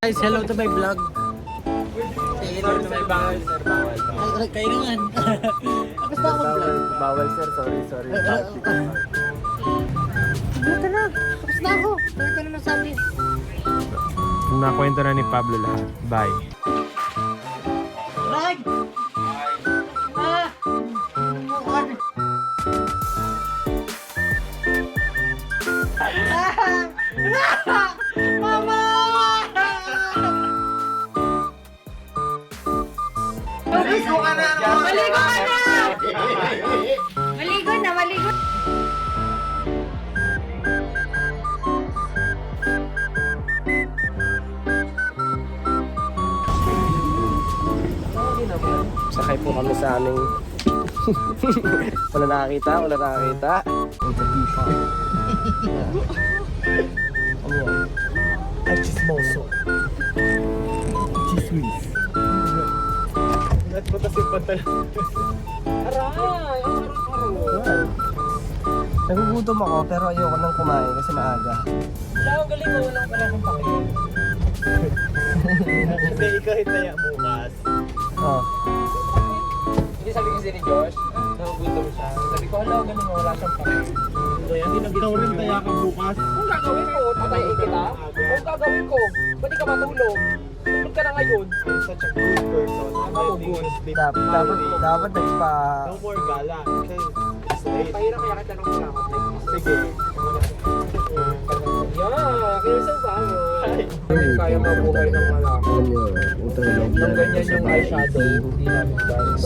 Guys, hello to my vlog. Hello to my bawal, sir. Bawal. Kayo naman. Tapos na akong vlog. Bawal, sir. Sorry. Buta na. Tapos na ako. Bakit ka na nasabi? Nakwento na ni Pablo lahat. Bye. Rag! Ah! Mama! Maligo ka na! Maligo na, maligo. Sakay po kami sa aming... wala nakakita. Ano yan? Ay, chismoso. Chismis. Lahat po tas yung pantalon. Aray! Nagugutom ako pero ayoko nang kumain kasi maaga. Wala akong galing mo. Walang pala akong pakilig. Hindi, ikaw hitaya bukas. Oh. Hindi sabi kasi ni Josh, nagugutom siya. Sabi ko, hala, galing mo. Wala siyang pakilig. Ikaw rin taya ka bukas. Kung gagawin ko, tatayin kita. Kung gagawin ko, ba't di ka matulog? Tulog ka na ngayon. I'm such a good person. Ako good. Dapat nagpa... No more gala. Okay. It's late. Pahirap kaya kita ng salamat. Sige. Yeah, kaya pa mo. Kaya mabuhay ng malaki. Alam nyo, utang loob Nang ganyan yung eyeshadow, hindi namin guys.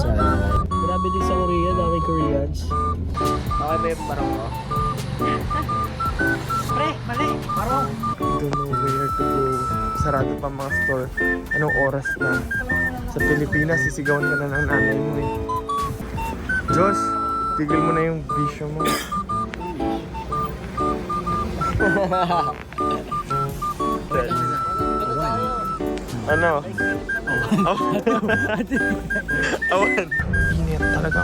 Grabe din sa Korea, dami Koreans. Okay ba yung barang ko? Pre, mali, marong. Don't know where to go. Sarado pa mga store. Anong oras na? Sa Pilipinas, sisigawan ka na ng nanay mo eh. Josh, tigil mo na yung bisyo mo. Ano? Awan. Init talaga.